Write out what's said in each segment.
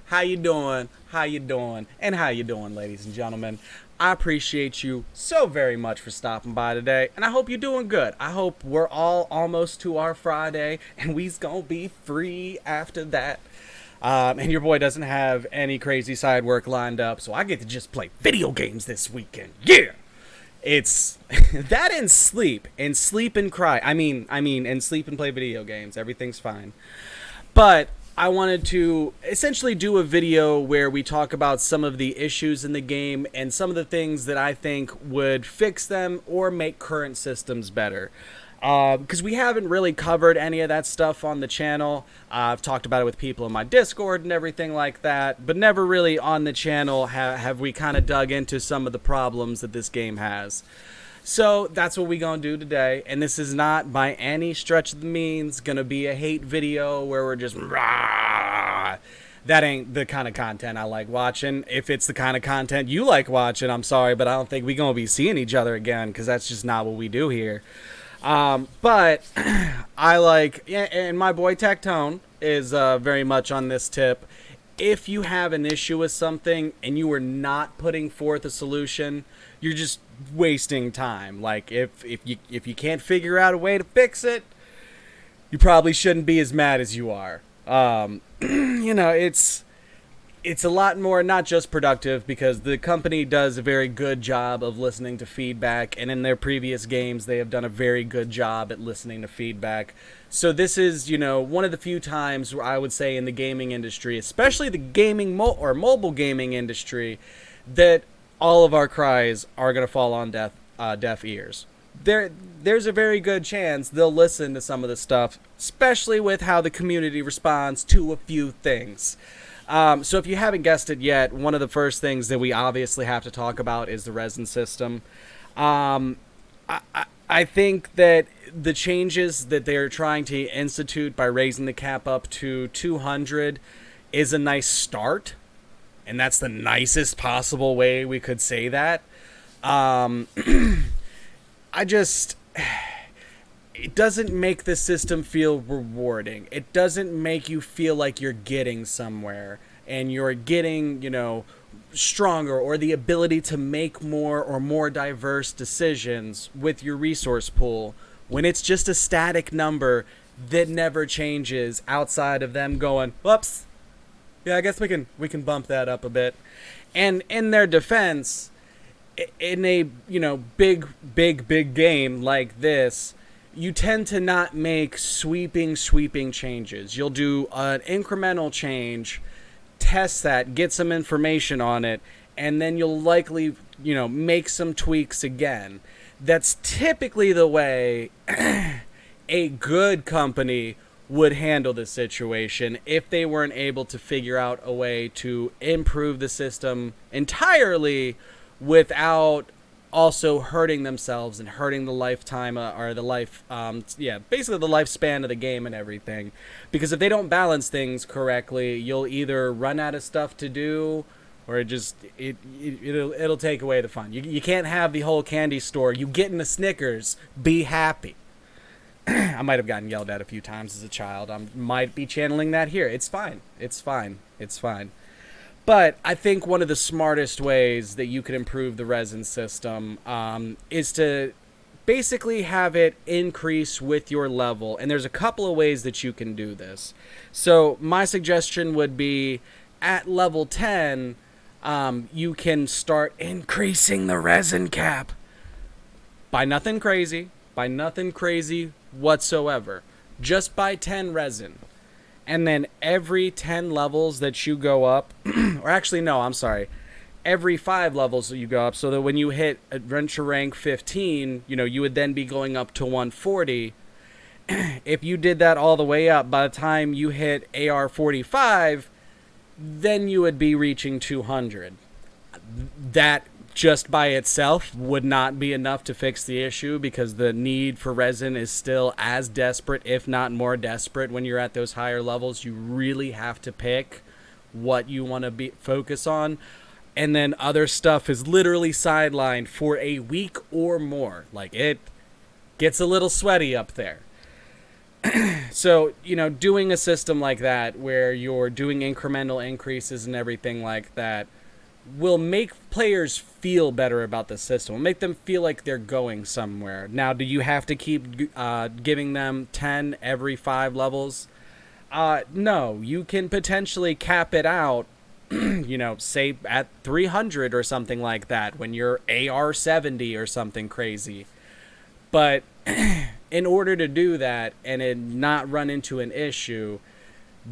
How you doing? How you doing? And how you doing, ladies and gentlemen? I appreciate you so very much for stopping by today, and I hope you're doing good. I hope we're all almost to our Friday, and we's gonna be free after that. And your boy doesn't have any crazy side work lined up, so I get to just play video games this weekend. Yeah! It's that and sleep and cry. And sleep and play video games. Everything's fine. But I wanted to essentially do a video where we talk about some of the issues in the game and some of the things that I think would fix them or make current systems better. Because we haven't really covered any of that stuff on the channel. I've talked about it with people in my Discord and everything like that, but never really on the channel have we kind of dug into some of the problems that this game has. So that's what we gonna do today, and this is not by any stretch of the means gonna be a hate video where we're just rah. That ain't the kind of content I like watching. If it's the kind of content you like watching, I'm sorry, but I don't think we gonna be seeing each other again, because that's just not what we do here. But I like, and my boy Tectone is very much on this tip. If you have an issue with something and you are not putting forth a solution, you're just wasting time. Like if you can't figure out a way to fix it, you probably shouldn't be as mad as you are. It's a lot more not just productive, because the company does a very good job of listening to feedback, and in their previous games they have done a very good job at listening to feedback. So this is, one of the few times where I would say in the gaming industry, especially the gaming or mobile gaming industry, that all of our cries are going to fall on deaf ears. There's a very good chance they'll listen to some of the stuff, especially with how the community responds to a few things. So if you haven't guessed it yet, one of the first things that we obviously have to talk about is the Resin system. I think that the changes that they're trying to institute by raising the cap up to 200 is a nice start, and that's the nicest possible way we could say that. It doesn't make the system feel rewarding. It doesn't make you feel like you're getting somewhere and you're getting, stronger, or the ability to make more or more diverse decisions with your resource pool, when it's just a static number that never changes outside of them going, whoops, yeah, I guess we can bump that up a bit. And in their defense, in a, big game like this, you tend to not make sweeping changes. You'll do an incremental change, test that, get some information on it, and then you'll likely, make some tweaks again. That's typically the way a good company would handle the situation if they weren't able to figure out a way to improve the system entirely without also hurting themselves and hurting the lifetime or the life, basically the lifespan of the game and everything. Because if they don't balance things correctly, you'll either run out of stuff to do, or it'll take away the fun. You can't have the whole candy store. You get in a Snickers, be happy. I might have gotten yelled at a few times as a child. I might be channeling that here. It's fine. It's fine. It's fine. But I think one of the smartest ways that you could improve the Resin system is to basically have it increase with your level. And there's a couple of ways that you can do this. So my suggestion would be at level 10, you can start increasing the Resin cap by nothing crazy whatsoever. Just by 10 Resin. And then every 10 levels that you go up, or actually, no, I'm sorry. Every 5 levels that you go up, so that when you hit Adventure Rank 15, you would then be going up to 140. If you did that all the way up, by the time you hit AR 45, then you would be reaching 200. That just by itself would not be enough to fix the issue, because the need for Resin is still as desperate, if not more desperate, when you're at those higher levels. You really have to pick what you want to focus on, and then other stuff is literally sidelined for a week or more. Like, it gets a little sweaty up there. So, doing a system like that where you're doing incremental increases and everything like that will make players feel better about the system. Will make them feel like they're going somewhere. Now, do you have to keep giving them 10 every 5 levels? No, you can potentially cap it out, say at 300 or something like that when you're AR 70 or something crazy. But in order to do that and it not run into an issue,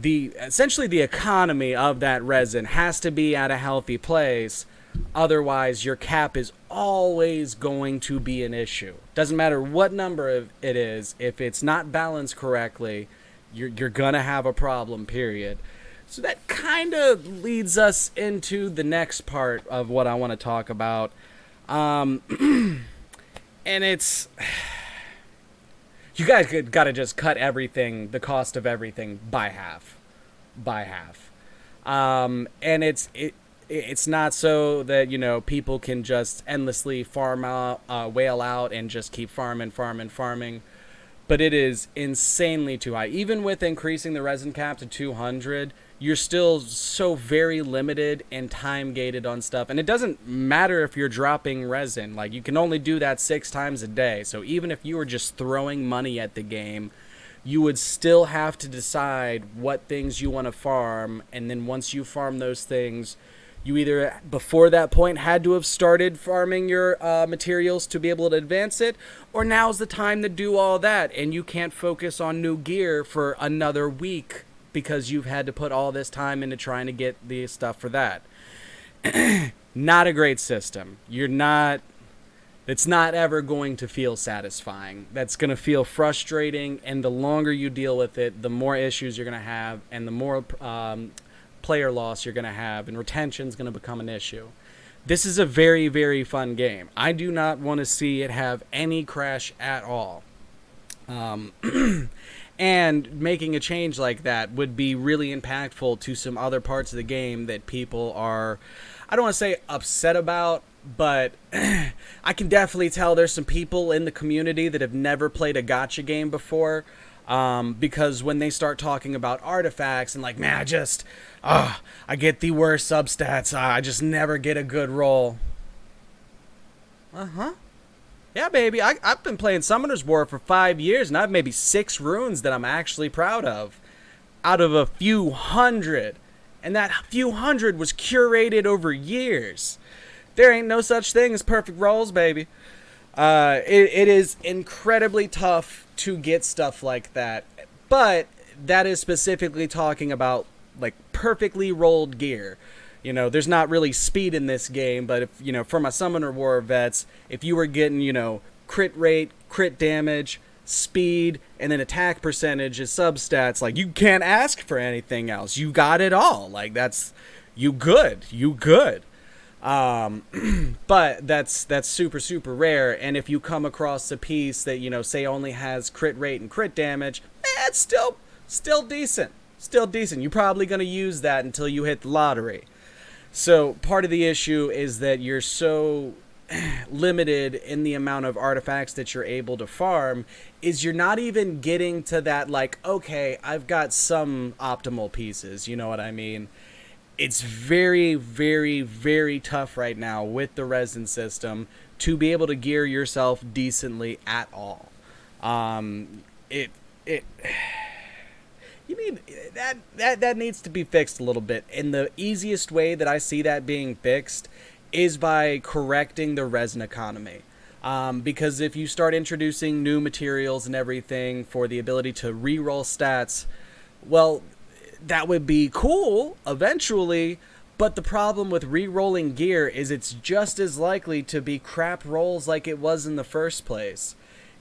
essentially the economy of that resin has to be at a healthy place. Otherwise, your cap is always going to be an issue. Doesn't matter what number it is. If it's not balanced correctly, you're gonna have a problem. Period. So that kind of leads us into the next part of what I want to talk about, and it's you guys got to just cut everything, the cost of everything by half, and it's not so that people can just endlessly farm out, whale out, and just keep farming. But it is insanely too high. Even with increasing the resin cap to 200, you're still so very limited and time gated on stuff. And it doesn't matter if you're dropping resin. Like, you can only do that 6 times a day. So even if you were just throwing money at the game, you would still have to decide what things you want to farm. And then once you farm those things, you either, before that point, had to have started farming your materials to be able to advance it, or now's the time to do all that, and you can't focus on new gear for another week because you've had to put all this time into trying to get the stuff for that. Not a great system. It's not ever going to feel satisfying. That's going to feel frustrating, and the longer you deal with it, the more issues you're going to have, and the more player loss you're going to have, and retention is going to become an issue. This is a very, very fun game. I do not want to see it have any crash at all. And making a change like that would be really impactful to some other parts of the game that people are, I don't want to say upset about, but I can definitely tell there's some people in the community that have never played a gacha game before. Because when they start talking about artifacts and like, man, I get the worst substats. I just never get a good roll. Yeah, baby. I've been playing Summoner's War for 5 years, and I have maybe 6 runes that I'm actually proud of out of a few hundred. And that few hundred was curated over years. There ain't no such thing as perfect rolls, baby. It is incredibly tough to get stuff like that, but that is specifically talking about like perfectly rolled gear. There's not really speed in this game, but if for my Summoner War vets, if you were getting crit rate, crit damage, speed, and then attack percentage as substats, like, you can't ask for anything else. You got it all. Like, that's you good. But that's super, super rare. And if you come across a piece that, say only has crit rate and crit damage, it's still decent. You're probably going to use that until you hit the lottery. So part of the issue is that you're so limited in the amount of artifacts that you're able to farm is you're not even getting to that, like, okay, I've got some optimal pieces. You know what I mean? It's very, very, very tough right now with the resin system to be able to gear yourself decently at all. You need that needs to be fixed a little bit. And the easiest way that I see that being fixed is by correcting the resin economy. Because if you start introducing new materials and everything for the ability to reroll stats, well, that would be cool eventually, but the problem with re-rolling gear is it's just as likely to be crap rolls like it was in the first place.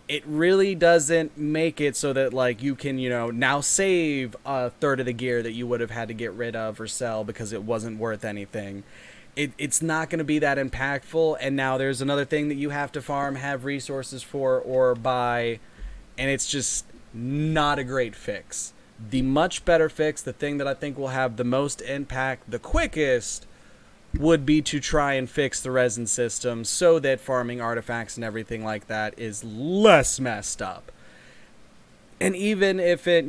It really doesn't make it so that, like, you can, now save a third of the gear that you would have had to get rid of or sell because it wasn't worth anything. It's not going to be that impactful, and now there's another thing that you have to farm, have resources for, or buy, and it's just not a great fix. The much better fix, the thing that I think will have the most impact the quickest, would be to try and fix the resin system so that farming artifacts and everything like that is less messed up. And even if it,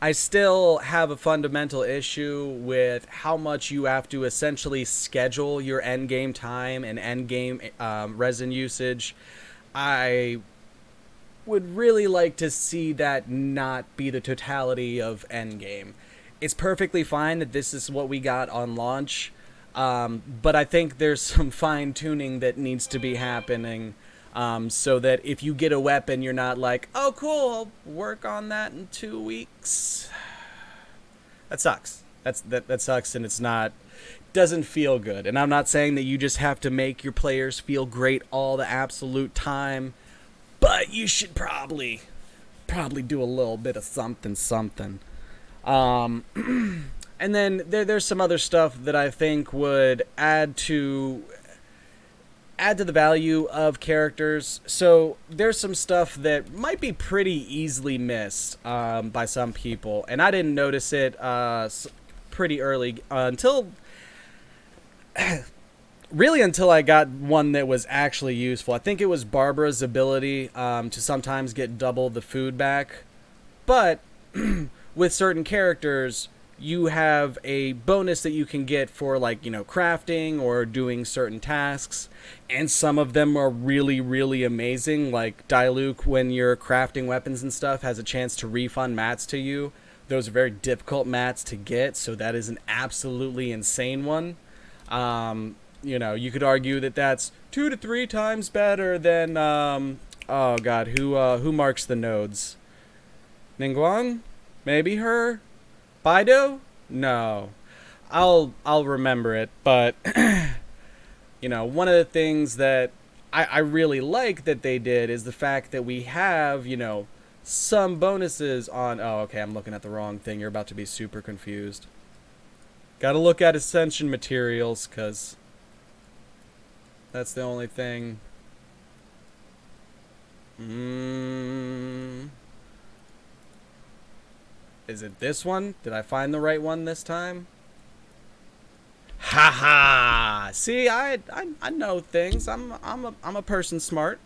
I still have a fundamental issue with how much you have to essentially schedule your end game time and end game resin usage. I would really like to see that not be the totality of Endgame. It's perfectly fine that this is what we got on launch, but I think there's some fine tuning that needs to be happening, so that if you get a weapon, you're not like, oh, cool, I'll work on that in 2 weeks. That sucks. That sucks, and it's not doesn't feel good. And I'm not saying that you just have to make your players feel great all the absolute time, but you should probably do a little bit of something. Um, and then there's some other stuff that I think would add to the value of characters. So there's some stuff that might be pretty easily missed by some people, and I didn't notice it pretty early until really until I got one that was actually useful. I think it was Barbara's ability to sometimes get double the food back. But with certain characters, you have a bonus that you can get for, like, crafting or doing certain tasks. And some of them are really, really amazing. Like Diluc, when you're crafting weapons and stuff, has a chance to refund mats to you. Those are very difficult mats to get, so that is an absolutely insane one. You could argue that that's 2 to 3 times better than oh god, who marks the nodes? Ningguang? Maybe her? Baido? No. I'll remember it, but one of the things that I really like that they did is the fact that we have, some bonuses on oh okay, I'm looking at the wrong thing. You're about to be super confused. Gotta look at ascension materials, cause that's the only thing. Is it this one? Did I find the right one this time? Ha! See, I know things. I'm a person smart.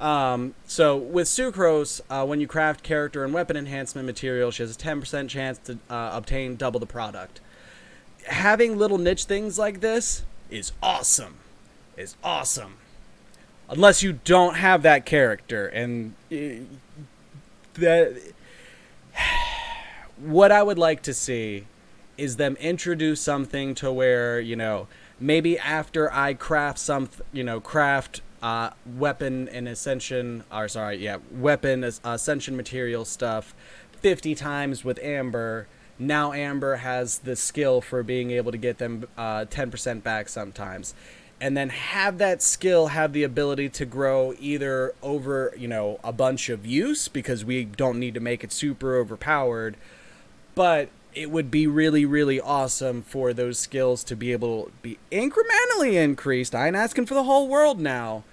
So with Sucrose, when you craft character and weapon enhancement material, she has a 10% chance to obtain double the product. Having little niche things like this is awesome. Unless you don't have that character, and that what I would like to see is them introduce something to where, maybe after I craft weapon and ascension, weapon ascension material stuff 50 times with Amber. Now Amber has the skill for being able to get them 10% back sometimes. And then have that skill have the ability to grow either over, a bunch of use, because we don't need to make it super overpowered, but it would be really, really awesome for those skills to be able to be incrementally increased. I ain't asking for the whole world now,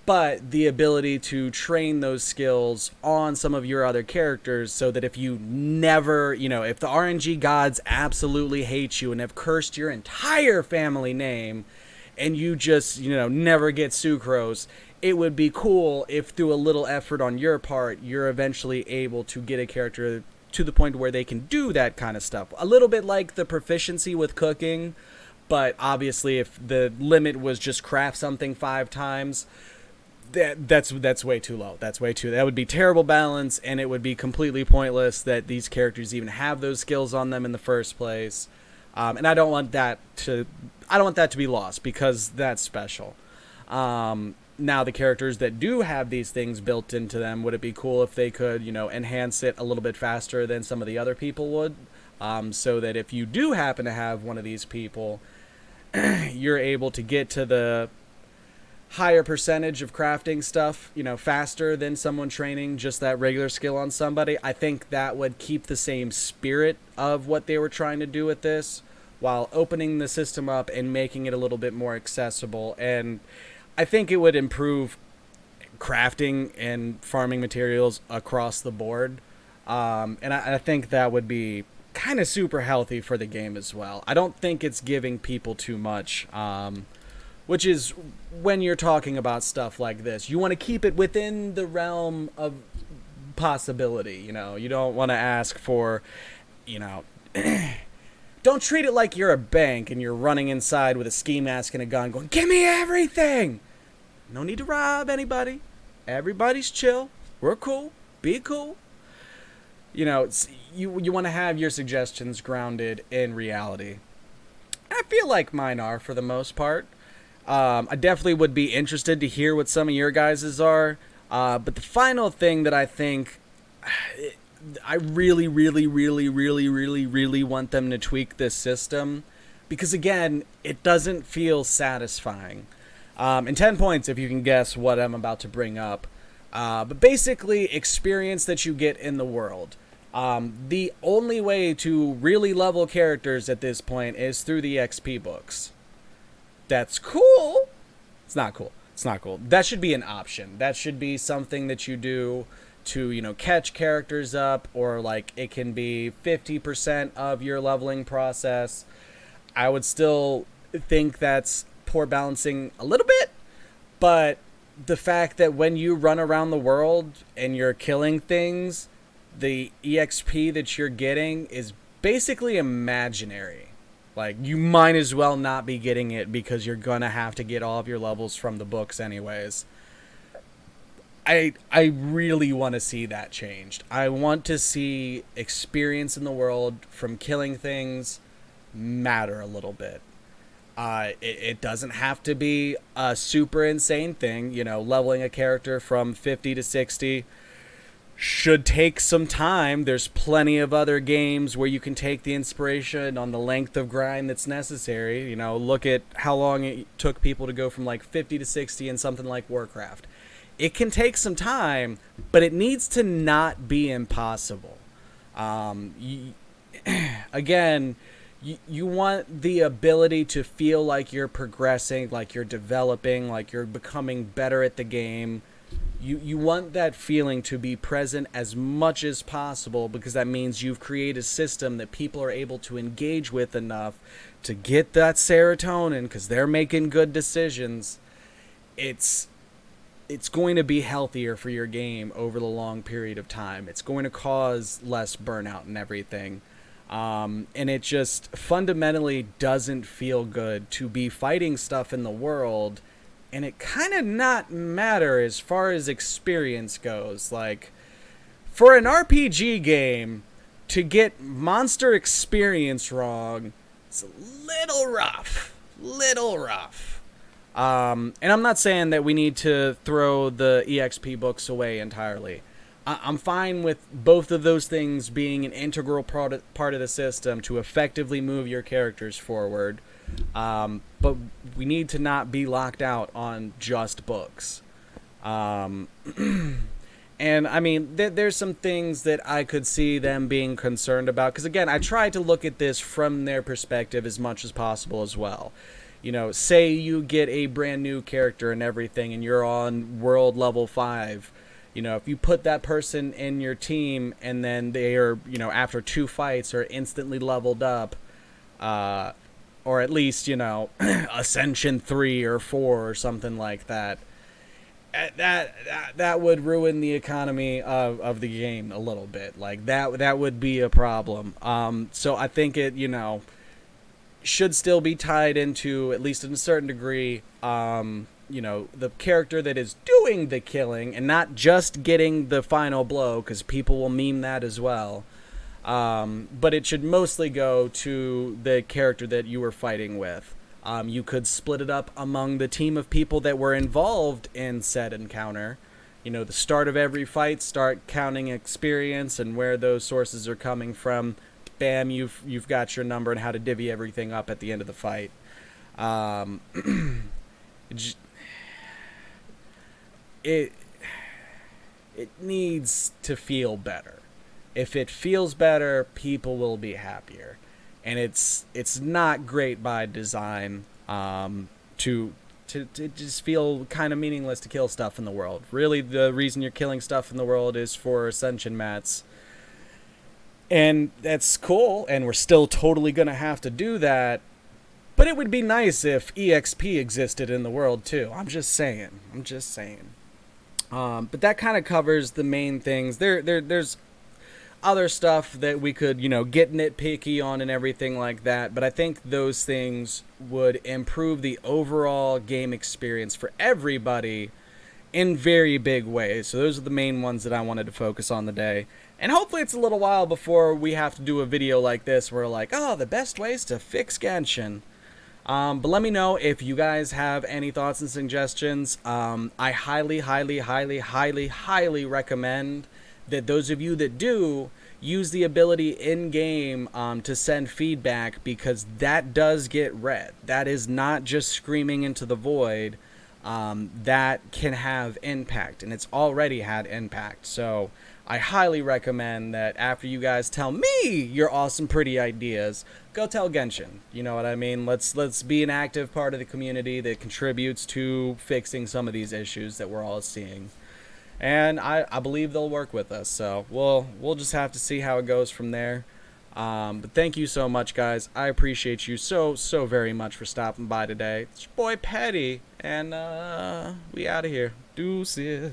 but the ability to train those skills on some of your other characters, so that if you never, if the RNG gods absolutely hate you and have cursed your entire family name, and you just, never get Sucrose, it would be cool if through a little effort on your part, you're eventually able to get a character to the point where they can do that kind of stuff. A little bit like the proficiency with cooking, but obviously if the limit was just craft something 5 times, that's way too low. That would be terrible balance, and it would be completely pointless that these characters even have those skills on them in the first place. And I don't want that to be lost, because that's special. Now the characters that do have these things built into them, would it be cool if they could, enhance it a little bit faster than some of the other people would? So that if you do happen to have one of these people, you're able to get to the higher percentage of crafting stuff, faster than someone training just that regular skill on somebody. I think that would keep the same spirit of what they were trying to do with this, while opening the system up and making it a little bit more accessible. And I think it would improve crafting and farming materials across the board. And I think that would be kind of super healthy for the game as well. I don't think it's giving people too much which is when you're talking about stuff like this, you want to keep it within the realm of possibility. You don't want to ask for, you know, don't treat it like you're a bank and you're running inside with a ski mask and a gun going, give me everything. No need to rob anybody. Everybody's chill. We're cool. Be cool. You want to have your suggestions grounded in reality. I feel like mine are, for the most part. I definitely would be interested to hear what some of your guys's are. But the final thing that I think I really, really, really, really, really, really want them to tweak this system, because again, it doesn't feel satisfying. And 10 points if you can guess what I'm about to bring up. But basically, experience that you get in the world. The only way to really level characters at this point is through the XP books. That's cool. It's not cool. It's not cool. That should be an option. That should be something that you do to, catch characters up, or like it can be 50% of your leveling process. I would still think that's poor balancing a little bit, but the fact that when you run around the world and you're killing things, the EXP that you're getting is basically imaginary. Like, you might as well not be getting it because you're gonna have to get all of your levels from the books anyways. I really want to see that changed. I want to see experience in the world from killing things matter a little bit. It doesn't have to be a super insane thing. Leveling a character from 50 to 60 should take some time. There's plenty of other games where you can take the inspiration on the length of grind that's necessary. Look at how long it took people to go from like 50 to 60 in something like Warcraft. It can take some time, but it needs to not be impossible. Again, you want the ability to feel like you're progressing, like you're developing, like you're becoming better at the game. You want that feeling to be present as much as possible, because that means you've created a system that people are able to engage with enough to get that serotonin because they're making good decisions. It's going to be healthier for your game over the long period of time. It's going to cause less burnout and everything. And it just fundamentally doesn't feel good to be fighting stuff in the world and it kind of not matter as far as experience goes. Like, for an RPG game to get monster experience wrong, it's a little rough. And I'm not saying that we need to throw the EXP books away entirely. I'm fine with both of those things being an integral part of the system to effectively move your characters forward. But we need to not be locked out on just books. And I mean, there's some things that I could see them being concerned about. Because again, I try to look at this from their perspective as much as possible as well. Say you get a brand new character and everything and you're on world level 5. If you put that person in your team and then they are, after 2 fights are instantly leveled up, or at least, Ascension 3 or 4 or something like that, that would ruin the economy of the game a little bit. Like, that would be a problem. So I think it, should still be tied into, at least in a certain degree, the character that is doing the killing and not just getting the final blow, because people will meme that as well. But it should mostly go to the character that you were fighting with. You could split it up among the team of people that were involved in said encounter. The start of every fight, start counting experience and where those sources are coming from. Bam, you've got your number and how to divvy everything up at the end of the fight. It needs to feel better. If it feels better, people will be happier. And it's not great by design to just feel kind of meaningless to kill stuff in the world. Really, the reason you're killing stuff in the world is for ascension mats. And that's cool, and we're still totally going to have to do that. But it would be nice if EXP existed in the world too. I'm just saying. I'm just saying. But that kind of covers the main things. There's other stuff that we could, get nitpicky on and everything like that. But I think those things would improve the overall game experience for everybody in very big ways. So those are the main ones that I wanted to focus on today. And hopefully it's a little while before we have to do a video like this where we're like, oh, the best ways to fix Genshin. But let me know if you guys have any thoughts and suggestions. I highly, highly, highly, highly, highly recommend that those of you that do use the ability in-game to send feedback, because that does get read. That is not just screaming into the void. That can have impact, and it's already had impact. So I highly recommend that after you guys tell me your awesome, pretty ideas, go tell Genshin. You know what I mean? Let's be an active part of the community that contributes to fixing some of these issues that we're all seeing. And I believe they'll work with us. So we'll just have to see how it goes from there. But thank you so much, guys. I appreciate you so very much for stopping by today. It's your boy Petty, and we out of here. Deuces.